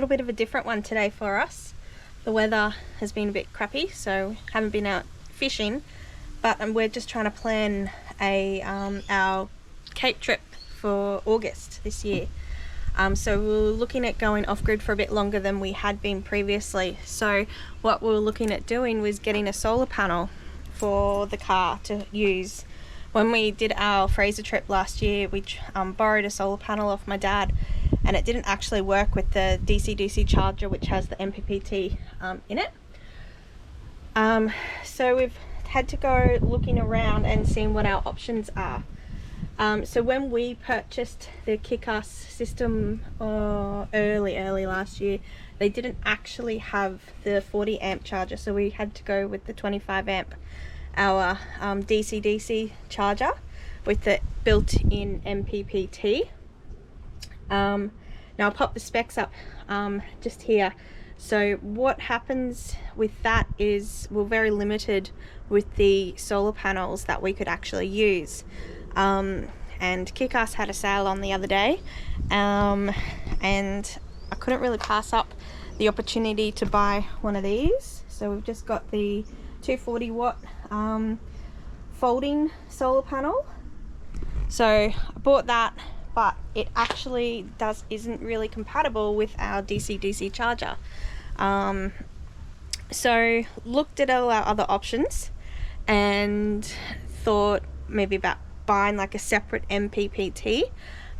little bit of a different one today for us. The weather has been a bit crappy, so haven't been out fishing, but we're just trying to plan our Cape trip for August this year. So we're looking at going off-grid for a bit longer than we had been previously. So what we were looking at doing was getting a solar panel for the car to use. When we did our Fraser trip last year, we borrowed a solar panel off my dad, and it didn't actually work with the DC-DC charger, which has the MPPT in it. So we've had to go looking around and seeing what our options are. So when we purchased the Kick-Ass system early last year, they didn't actually have the 40 amp charger, so we had to go with the 25 amp hour DC-DC charger with the built-in MPPT. Now I'll pop the specs up just here. So what happens with that is we're very limited with the solar panels that we could actually use. And Kick-Ass had a sale on the other day, and I couldn't really pass up the opportunity to buy one of these. So we've just got the 240 watt folding solar panel. So I bought that, but it actually isn't really compatible with our DC-DC charger. So looked at all our other options and thought maybe about buying like a separate MPPT,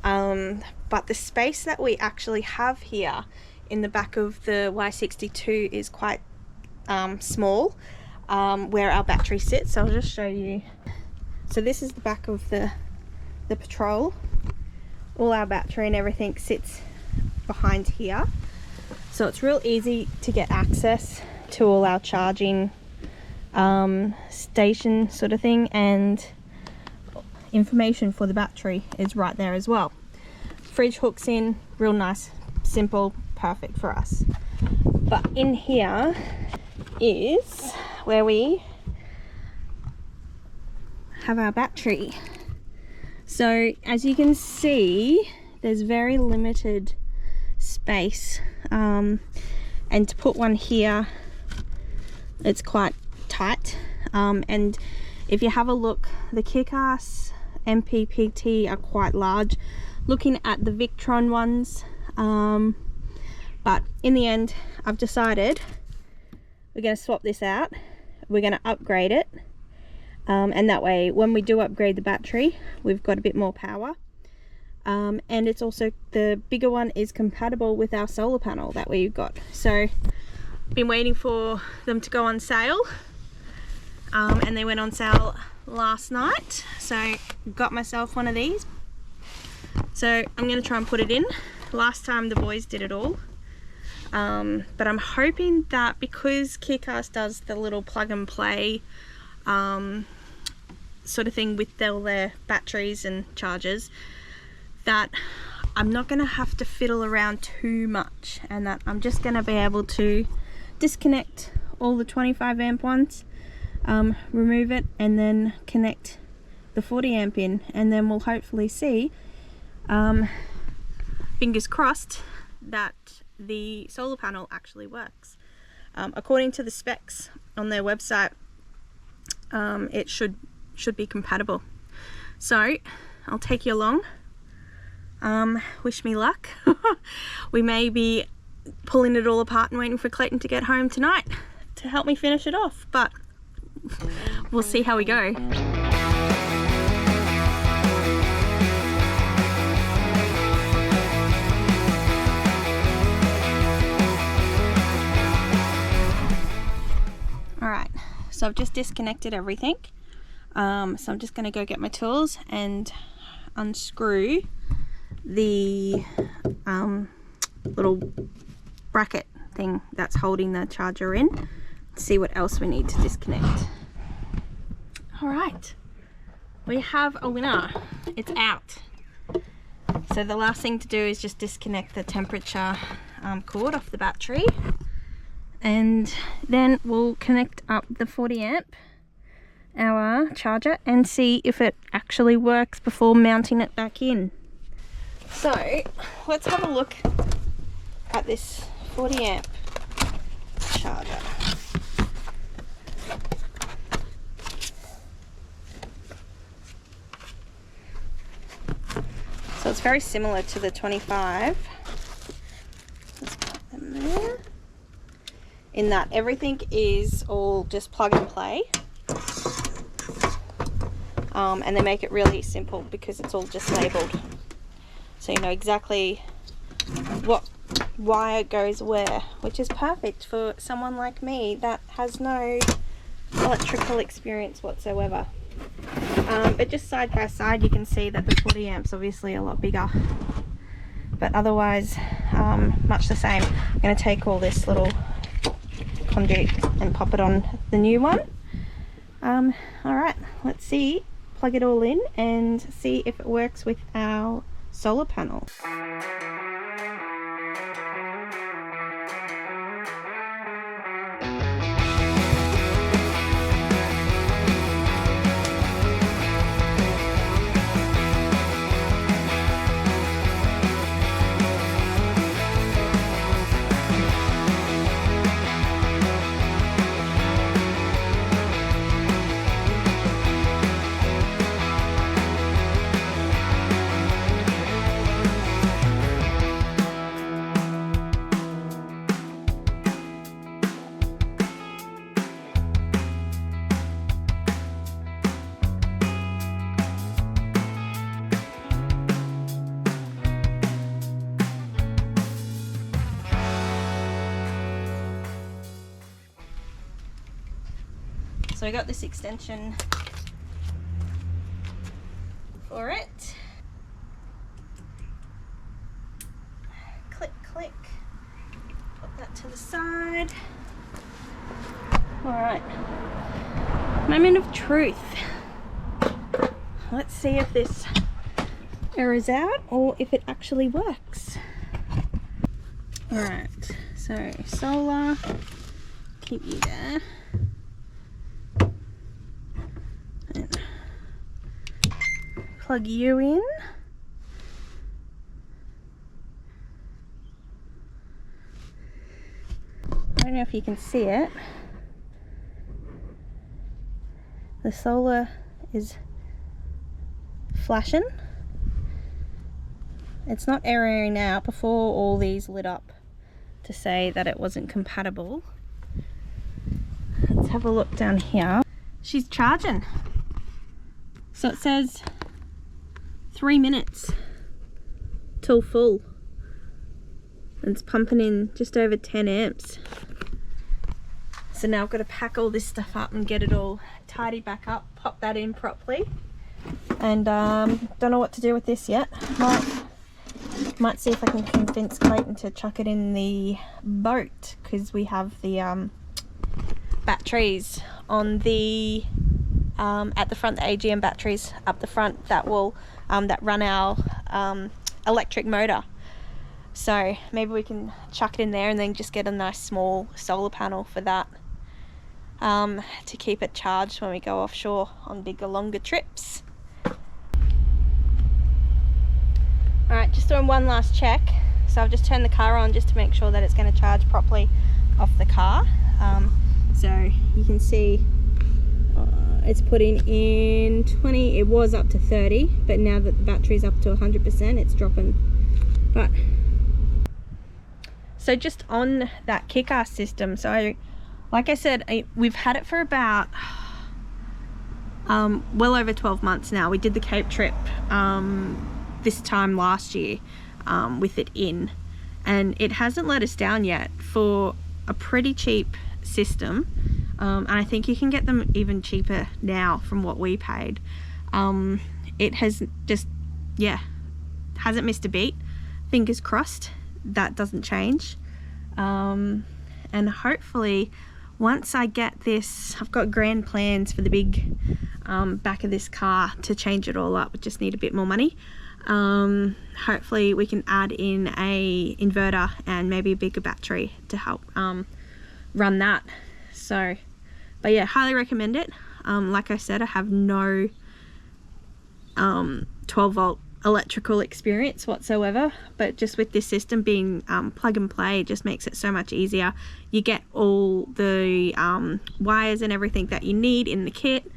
but the space that we actually have here in the back of the Y62 is quite small, where our battery sits. So I'll just show you. So this is the back of the Patrol. All our battery and everything sits behind here, so it's real easy to get access to all our charging station sort of thing, and information for the battery is right there as well. Fridge hooks in, real nice, simple, perfect for us. But in here is where we have our battery. So as you can see, there's very limited space, and to put one here, it's quite tight. And if you have a look, the Kick-Ass MPPT are quite large, looking at the Victron ones, but in the end I've decided we're going to swap this out. We're going to upgrade it, and that way when we do upgrade the battery, we've got a bit more power, and it's also, the bigger one is compatible with our solar panel that we've got. So been waiting for them to go on sale, and they went on sale last night, so got myself one of these. So I'm going to try and put it in. Last time the boys did it all, but I'm hoping that because Kick-Ass does the little plug and play sort of thing with all their batteries and chargers, that I'm not going to have to fiddle around too much, and that I'm just going to be able to disconnect all the 25 amp ones, remove it, and then connect the 40 amp in, and then we'll hopefully see, fingers crossed, that the solar panel actually works. According to the specs on their website, it should be compatible. So I'll take you along. Wish me luck. We may be pulling it all apart and waiting for Clayton to get home tonight to help me finish it off, but we'll see how we go. Alright, so I've just disconnected everything. So I'm just going to go get my tools and unscrew the little bracket thing that's holding the charger in, see what else we need to disconnect. Alright, we have a winner. It's out. So the last thing to do is just disconnect the temperature cord off the battery, and then we'll connect up the 40 amp hour charger and see if it actually works before mounting it back in. So let's have a look at this 40 amp charger. So it's very similar to the 25. Let's put them there. In that everything is all just plug and play. And they make it really simple because it's all just labelled. So you know exactly what wire goes where, which is perfect for someone like me that has no electrical experience whatsoever. But just side by side you can see that the 40 amps obviously a lot bigger, but otherwise much the same. I'm going to take all this little conduit and pop it on the new one. Alright, let's see, plug it all in and see if it works with our solar panel. So I got this extension for it. Click, click. Put that to the side. Alright. Moment of truth. Let's see if this errors out or if it actually works. Alright, so solar, keep you there. And plug you in. I don't know if you can see it. The solar is flashing. It's not erroring out. Before, all these lit up to say that it wasn't compatible. Let's have a look down here. She's charging. So it says 3 minutes till full. And it's pumping in just over 10 amps. So now I've got to pack all this stuff up and get it all tidied back up, pop that in properly. And don't know what to do with this yet. Might see if I can convince Clayton to chuck it in the boat, because we have the batteries on the at the front, the AGM batteries up the front that will that run our electric motor. So maybe we can chuck it in there and then just get a nice small solar panel for that, to keep it charged when we go offshore on bigger, longer trips. Alright, just doing one last check. So I've just turned the car on just to make sure that it's going to charge properly off the car. So you can see it's putting in 20, it was up to 30, but now that the battery's up to 100%, it's dropping. But so just on that kick-ass system, so like I said, we've had it for about well over 12 months now. We did the Cape trip this time last year with it in, and it hasn't let us down yet for a pretty cheap system. And I think you can get them even cheaper now from what we paid. It has just, yeah, hasn't missed a beat. Fingers crossed that doesn't change. And hopefully once I get this, I've got grand plans for the big back of this car to change it all up. We just need a bit more money. Hopefully we can add in a inverter and maybe a bigger battery to help run that. So, but yeah, highly recommend it. Like I said, I have no 12 volt electrical experience whatsoever, but just with this system being plug and play, it just makes it so much easier. You get all the wires and everything that you need in the kit,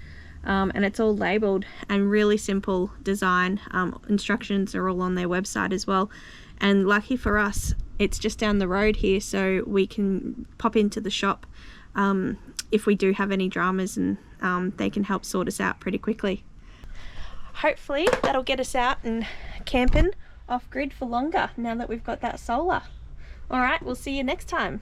and it's all labeled, and really simple design. Instructions are all on their website as well, and lucky for us, it's just down the road here, so we can pop into the shop if we do have any dramas, and they can help sort us out pretty quickly. Hopefully that'll get us out and camping off grid for longer now that we've got that solar. All right, we'll see you next time.